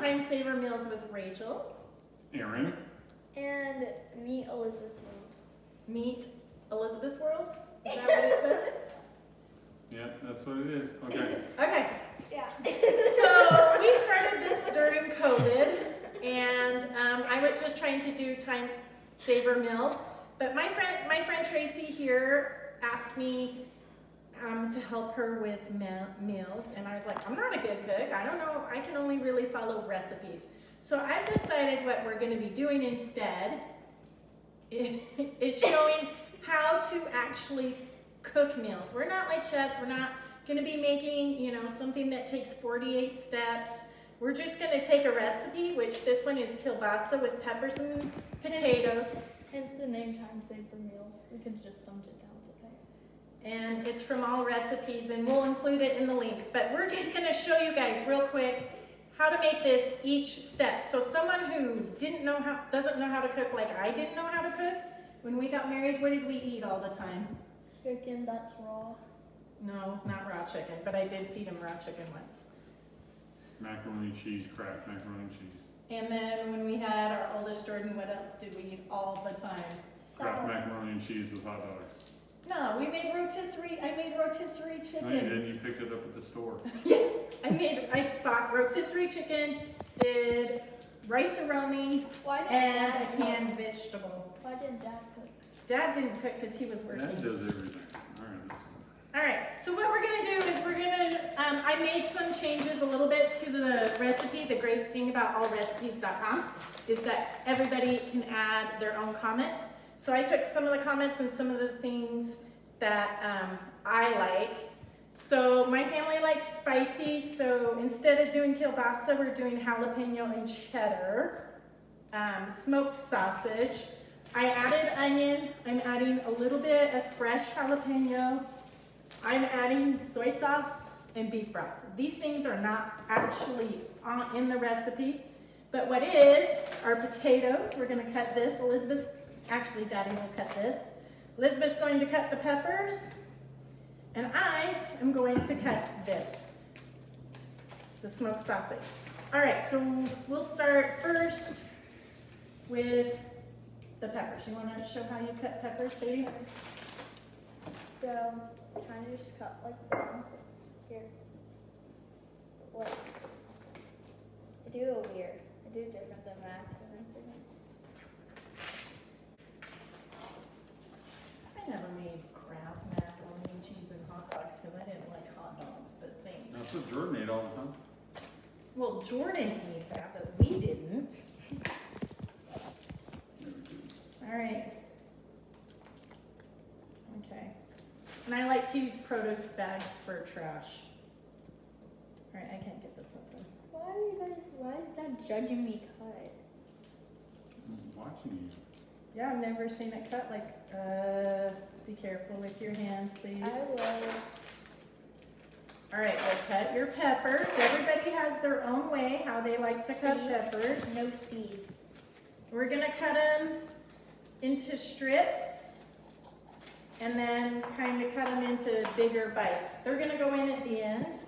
Time Saver Meals with Rachel. Aaron. And meet Elizabeth's World. Meet Elizabeth's World? Is that what it says? Yeah, that's what it is. Okay. Okay. Yeah. So we started this during COVID, and I was just trying to do Time Saver Meals. But my friend Tracy here asked me to help her with meals, and I was like, I'm not a good cook. I don't know. I can only really follow recipes. So I've decided what we're going to be doing instead is showing how to actually cook meals. We're not like chefs. We're not going to be making, you know, something that takes 48 steps. We're just going to take a recipe, which this one is kielbasa with peppers and potatoes. Hence the name Time Saver Meals. We could just sum it down to that. And it's from All Recipes, and we'll include it in the link. But we're just going to show you guys real quick how to make this each step. So someone who doesn't know how to cook like I didn't know how to cook, when we got married, what did we eat all the time? Chicken that's raw. No, not raw chicken, but I did feed him raw chicken once. Macaroni and cheese, Kraft macaroni and cheese. And then when we had our oldest Jordan, what else did we eat all the time? Kraft macaroni and cheese with hot dogs. No, we made rotisserie. I made rotisserie chicken. No, you didn't. You picked it up at the store. Yeah, I bought rotisserie chicken, did rice-a-roni, and a canned vegetable. Why did Dad cook? Dad didn't cook because he was working. That does everything. All right, that's fine. All right, so what we're gonna do is I made some changes a little bit to the recipe. The great thing about allrecipes.com is that everybody can add their own comments. So I took some of the comments and some of the things that I like. So my family likes spicy, so instead of doing kielbasa, we're doing jalapeno and cheddar, smoked sausage. I added onion. I'm adding a little bit of fresh jalapeno. I'm adding soy sauce and beef broth. These things are not actually in the recipe, but what is are potatoes. We're gonna cut this. Actually, Daddy will cut this. Elizabeth's going to cut the peppers, and I am going to cut this, the smoked sausage. All right, so we'll start first with the peppers. You want to show how you cut peppers, baby? So, kind of just cut like that. Here. What? I do it weird. I do it different than Mac. I never made Kraft macaroni and cheese and hot dogs because I didn't like hot dogs, but thanks. That's what Jordan ate all the time. Well, Jordan ate that, but we didn't. All right. Okay. And I like to use produce bags for trash. All right, I can't get this open. Why is Dad judging me cut? I'm watching you. Yeah, I've never seen it cut like, be careful with your hands, please. I will. All right, well, cut your peppers. Everybody has their own way how they like to cut peppers. No seeds. We're gonna cut them into strips and then kind of cut them into bigger bites. They're gonna go in at the end.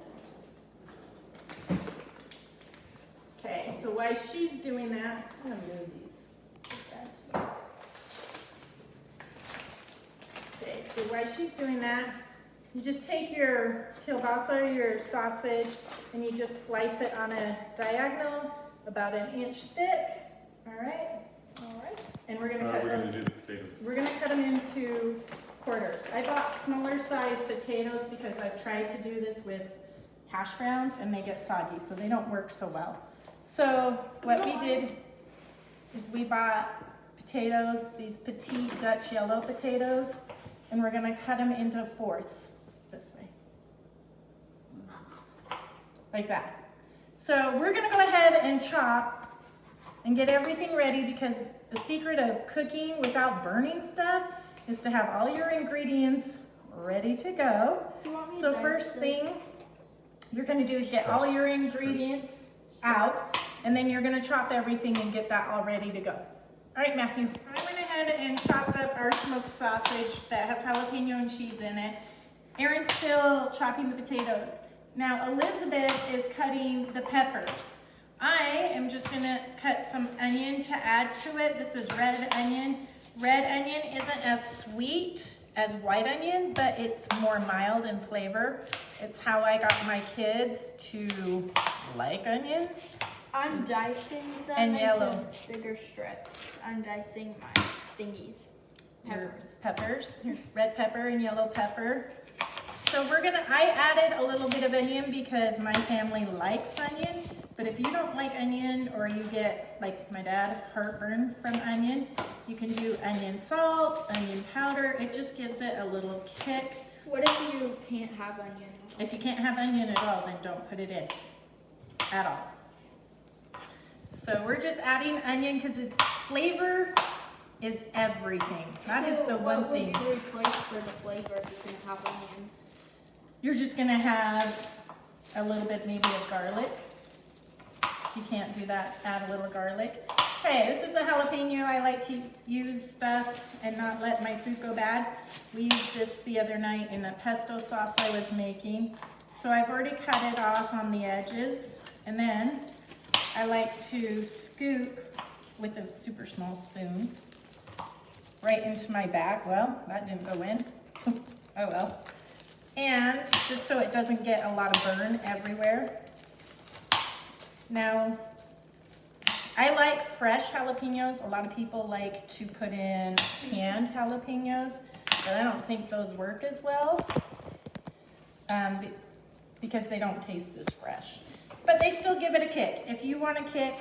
Okay, so while she's doing that, I'm gonna move these. Okay, so while she's doing that, you just take your kielbasa, your sausage, and you just slice it on a diagonal, about 1 inch thick. All right? All right. And we're gonna All right, cut we're those. going to do the potatoes. We're gonna cut them into quarters. I bought smaller size potatoes because I've tried to do this with hash browns and they get soggy, so they don't work so well. So what we did is we bought potatoes, these petite Dutch yellow potatoes, and we're gonna cut them into fourths this way. Like that. So we're gonna go ahead and chop and get everything ready because the secret of cooking without burning stuff is to have all your ingredients ready to go. So first thing you're gonna do is get all your ingredients out, and then you're gonna chop everything and get that all ready to go. All right, Matthew. I went ahead and chopped up our smoked sausage that has jalapeno and cheese in it. Aaron's still chopping the potatoes. Now Elizabeth is cutting the peppers. I just gonna cut some onion to add to it. This is red onion. Red onion isn't as sweet as white onion, but it's more mild in flavor. It's how I got my kids to like onion. I'm dicing them And into yellow. bigger strips. I'm dicing my thingies. Your Peppers. peppers, red pepper and yellow pepper. So I added a little bit of onion because my family likes onion, but if you don't like onion or you get, like my dad, heartburn from onion, you can do onion salt, onion powder. It just gives it a little kick. What if you can't have onion? If you can't have onion at all, then don't put it in at all. So we're just adding onion because flavor is everything. That is the one thing. What would you replace for the flavor if you didn't have onion? You're just gonna have a little bit maybe of garlic. If you can't do that, add a little garlic. Okay, this is a jalapeno. I like to use stuff and not let my food go bad. We used this the other night in a pesto sauce I was making. So I've already cut it off on the edges. And then I like to scoop with a super small spoon right into my bag. Well, that didn't go in. Oh well. And just so it doesn't get a lot of burn everywhere. Now, I like fresh jalapenos. A lot of people like to put in canned jalapenos, but I don't think those work as well because they don't taste as fresh. But they still give it a kick. If you want a kick,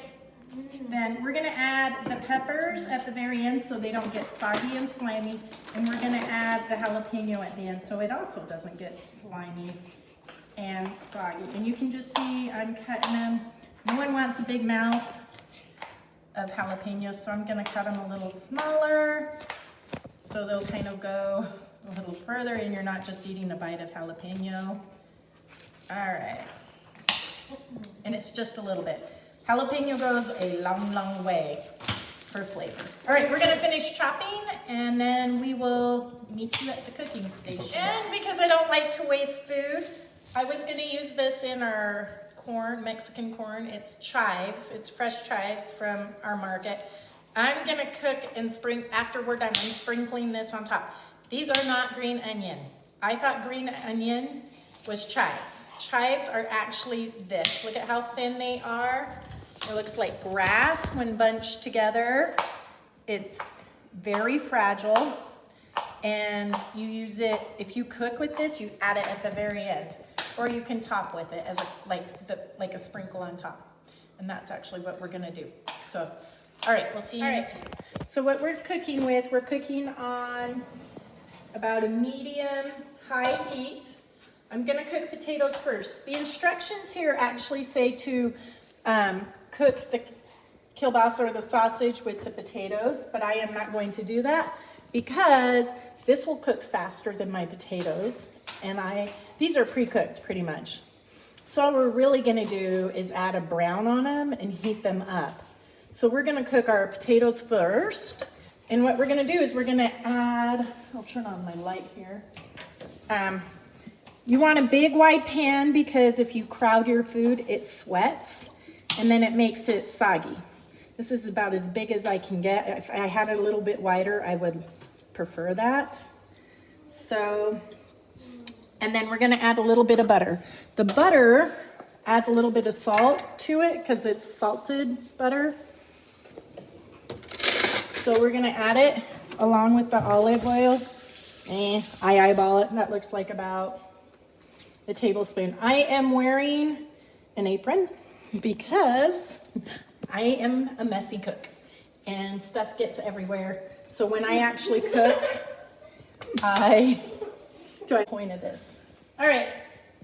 then we're gonna add the peppers at the very end so they don't get soggy and slimy. And we're gonna add the jalapeno at the end so it also doesn't get slimy and soggy. And you can just see I'm cutting them. No one wants a big mouth of jalapenos, so I'm gonna cut them a little smaller so they'll kind of go a little further and you're not just eating a bite of jalapeno. All right, and it's just a little bit. Jalapeno goes a long, long way for flavor. All right, we're gonna finish chopping and then we will meet you at the cooking station. And because I don't like to waste food, I was gonna use this in our corn, Mexican corn. It's chives, it's fresh chives from our market. I'm gonna cook and after we're done, I'm sprinkling this on top. These are not green onion. I thought green onion was chives. Chives are actually this. Look at how thin they are. It looks like grass when bunched together. It's very fragile. And you use it, if you cook with this, you add it at the very end. Or you can top with it as like a sprinkle on top. And that's actually what we're gonna do. So, all right, we'll see you in a few. So what we're cooking with, we're cooking on about a medium high heat. I'm gonna cook potatoes first. The instructions here actually say to cook the kielbasa or the sausage with the potatoes, but I am not going to do that because this will cook faster than my potatoes. And these are pre-cooked pretty much. So all we're really gonna do is add a brown on them and heat them up. So we're gonna cook our potatoes first. And what we're gonna do is we're gonna add, I'll turn on my light here. You want a big wide pan because if you crowd your food, it sweats and then it makes it soggy. This is about as big as I can get. If I had it a little bit wider, I would prefer that. So, and then we're gonna add a little bit of butter. The butter adds a little bit of salt to it because it's salted butter. So we're gonna add it along with the olive oil. I eyeball it, and that looks like about a tablespoon. I am wearing an apron because I am a messy cook and stuff gets everywhere. So when I actually cook, I point of this. All right,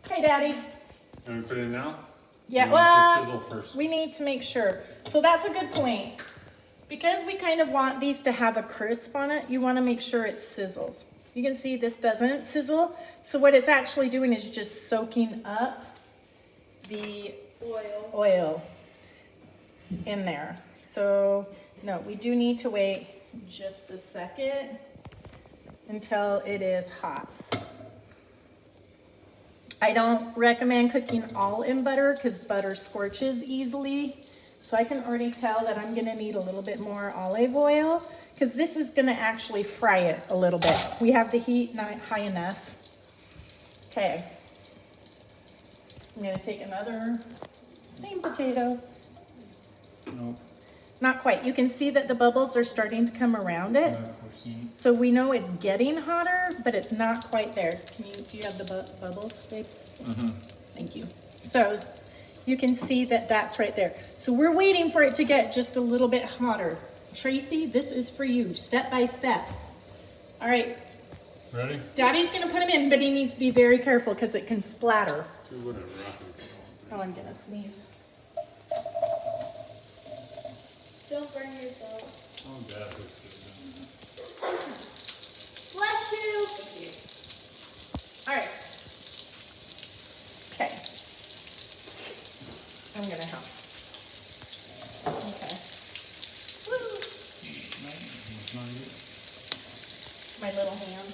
hey Daddy. Can we put it in now? Yeah, You want it well, to sizzle first? we need to make sure. So that's a good point. Because we kind of want these to have a crisp on it, you want to make sure it sizzles. You can see this doesn't sizzle. So what it's actually doing is just soaking up the oil in there. So no, we do need to wait just a second until it is hot. I don't recommend cooking all in butter because butter scorches easily. So I can already tell that I'm gonna need a little bit more olive oil because this is gonna actually fry it a little bit. We have the heat not high enough. Okay. I'm gonna take another, same potato. Nope. Not quite. You can see that the bubbles are starting to come around it. So we know it's getting hotter, but it's not quite there. Do you have the bubbles, babe? Mm-hmm. Thank you. So you can see that that's right there. So we're waiting for it to get just a little bit hotter. Tracy, this is for you, step by step. All right, Ready? Daddy's gonna put them in, but he needs to be very careful because it can splatter. Do whatever. Oh, I'm gonna sneeze. Don't burn yourself. Oh, Dad, let's Bless you. All right. Okay. I'm gonna help. Okay. Woo. My little hand.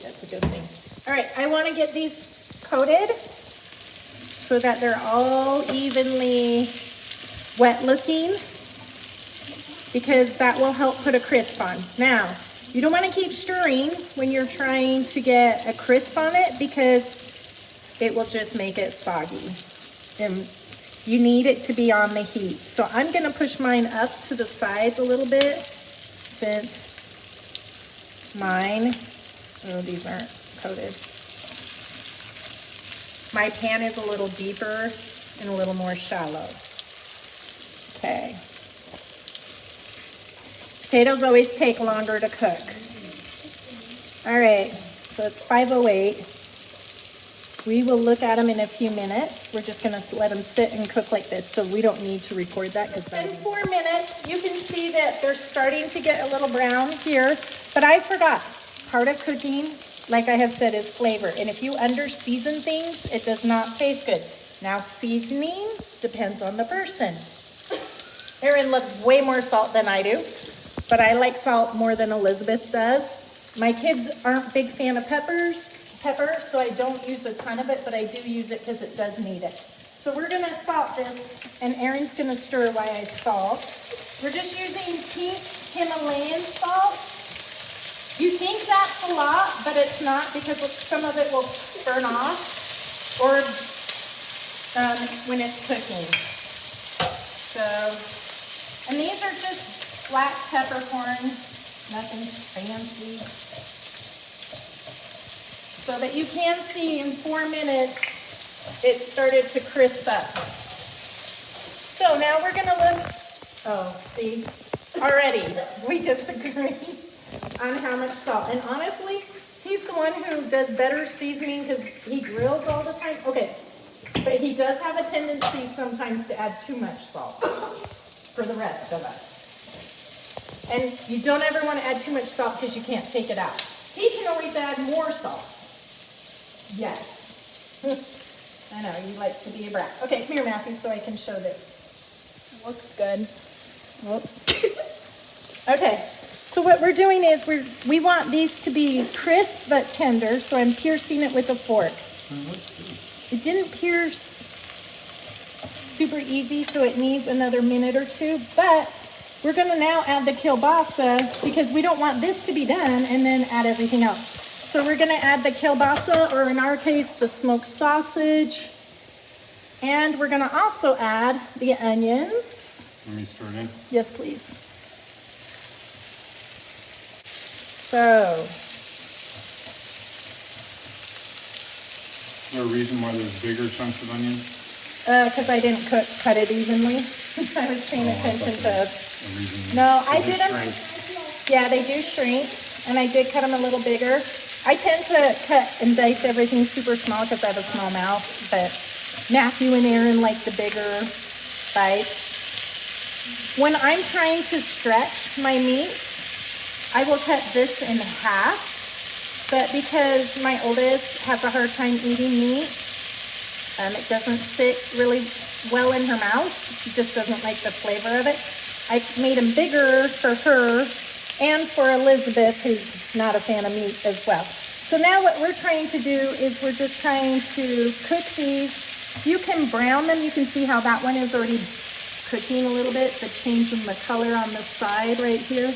That's a good thing. All right, I want to get these coated so that they're all evenly wet looking because that will help put a crisp on. Now, you don't want to keep stirring when you're trying to get a crisp on it because it will just make it soggy. And you need it to be on the heat. So I'm going to push mine up to the sides a little bit since mine, oh, these aren't coated. My pan is a little deeper and a little more shallow. Okay. Potatoes always take longer to cook. All right, so it's 5:08. We will look at them in a few minutes. We're just gonna let them sit and cook like this, so we don't need to record that. It's been 4 minutes. You can see that they're starting to get a little brown here, but I forgot. Part of cooking, like I have said, is flavor. And if you under-season things, it does not taste good. Now, seasoning depends on the person. Erin loves way more salt than I do, but I like salt more than Elizabeth does. My kids aren't a big fan of pepper, so I don't use a ton of it, but I do use it because it does need it. So we're gonna salt this, and Erin's gonna stir while I salt. We're just using pink Himalayan salt. You think that's a lot, but it's not because some of it will burn off or when it's cooking. So, and these are just black peppercorn, nothing fancy. So that you can see in 4 minutes, it started to crisp up. So now we're gonna look, oh, see, already we disagree on how much salt. And honestly, he's the one who does better seasoning because he grills all the time. Okay, but he does have a tendency sometimes to add too much salt for the rest of us. And you don't ever want to add too much salt because you can't take it out. He can always add more salt. Yes. I know, you like to be a brat. Okay, come here, Matthew, so I can show this. Looks good. Whoops. Okay, so what we're doing is we want these to be crisp but tender, so I'm piercing it with a fork. It didn't pierce super easy, so it needs another minute or two, but we're gonna now add the kielbasa because we don't want this to be done and then add everything else. So we're gonna add the kielbasa, or in our case, the smoked sausage. And we're gonna also add the onions. Let me stir it in. Yes, please. So, Is there a reason why there's bigger chunks of onion? because I didn't cut it evenly. I was paying attention to. A reason. No, I Does it didn't. shrink? Yeah, they do shrink, and I did cut them a little bigger. I tend to cut and dice everything super small because I have a small mouth, but Matthew and Aaron like the bigger bites. When I'm trying to stretch my meat, I will cut this in half, but because my oldest has a hard time eating meat, it doesn't sit really well in her mouth. She just doesn't like the flavor of it. I made them bigger for her and for Elizabeth, who's not a fan of meat as well. So now what we're trying to do is we're just trying to cook these. You can brown them. You can see how that one is already cooking a little bit, but changing the color on the side right here.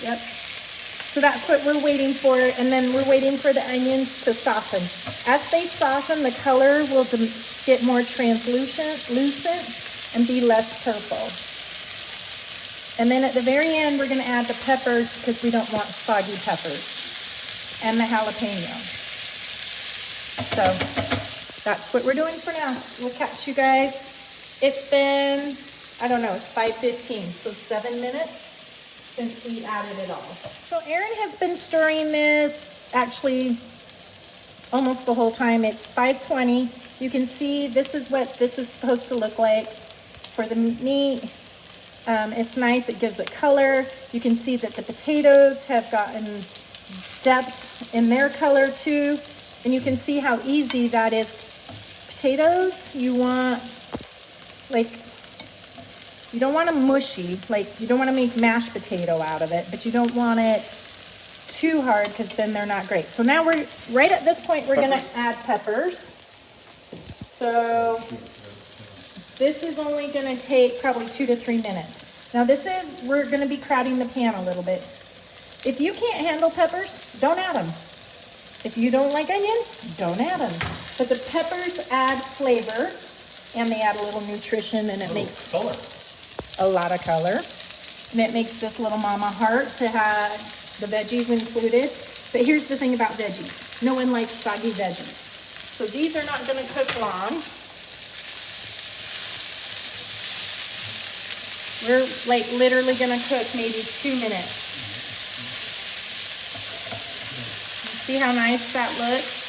Yep. So that's what we're waiting for, and then we're waiting for the onions to soften. As they soften, the color will get more translucent, and be less purple. And then at the very end, we're gonna add the peppers because we don't want soggy peppers, and the jalapeno. So that's what we're doing for now. We'll catch you guys. It's been, I don't know, it's 5:15, so 7 minutes since we added it all. So Erin has been stirring this actually almost the whole time. It's 5:20. You can see this is what this is supposed to look like for the meat. It's nice, it gives it color. You can see that the potatoes have gotten depth in their color too. And you can see how easy that is. Potatoes, you want, like, you don't want them mushy, like you don't want to make mashed potato out of it, but you don't want it too hard because then they're not great. So now we're, right at this point, we're gonna add peppers. So this is only gonna take probably 2 to 3 minutes. Now this is, we're gonna be crowding the pan a little bit. If you can't handle peppers, don't add them. If you don't like onion, don't add them. But the peppers add flavor and they add a little nutrition, and it makes color. A lot of color. And it makes this little mama heart to have the veggies included. But here's the thing about veggies. No one likes soggy veggies. So these are not gonna cook long. We're like literally gonna cook maybe 2 minutes. See how nice that looks?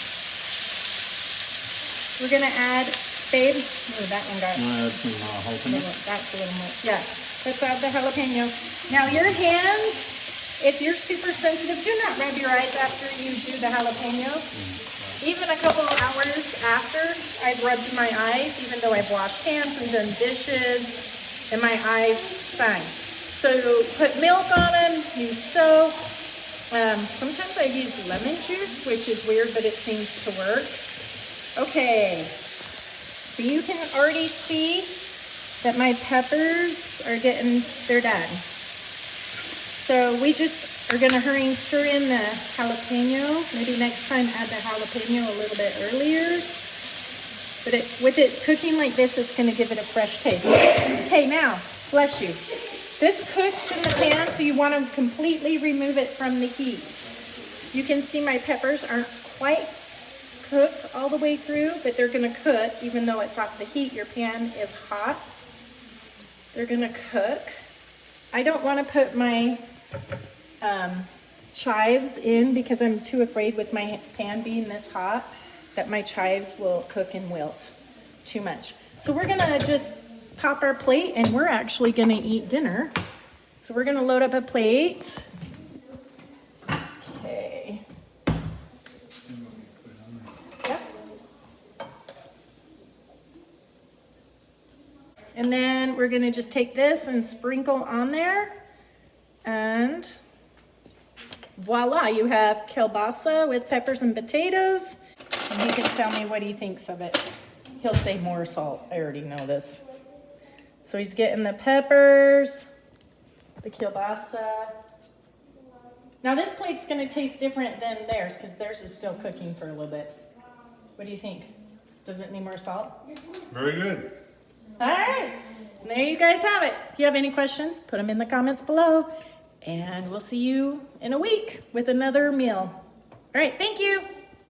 We're gonna add, babe, oh, that one got, Add some jalapeno. that's a little more, yeah. Let's add the jalapeno. Now your hands, if you're super sensitive, do not rub your eyes after you do the jalapeno. Even a couple of hours after, I've rubbed my eyes, even though I've washed hands and done dishes, and my eyes stung. So put milk on them, use soap. Sometimes I use lemon juice, which is weird, but it seems to work. Okay, so you can already see that my peppers are they're done. So we just are gonna hurry and stir in the jalapeno. Maybe next time add the jalapeno a little bit earlier. But with it cooking like this, it's gonna give it a fresh taste. Okay, now, bless you. This cooks in the pan, so you want to completely remove it from the heat. You can see my peppers aren't quite cooked all the way through, but they're going to cook even though it's off the heat. Your pan is hot. They're going to cook. I don't want to put my chives in because I'm too afraid with my pan being this hot that my chives will cook and wilt too much. So we're going to just pop our plate, and we're actually gonna eat dinner. So we're gonna load up a plate. Okay. Yep. And then we're gonna just take this and sprinkle on there, and voila, you have kielbasa with peppers and potatoes. And he can tell me what he thinks of it. He'll say more salt, I already know this. So he's getting the peppers, the kielbasa. Now this plate's gonna taste different than theirs because theirs is still cooking for a little bit. What do you think? Does it need more salt? Very good. All right, there you guys have it. If you have any questions, put them in the comments below, and we'll see you in a week with another meal. All right, thank you.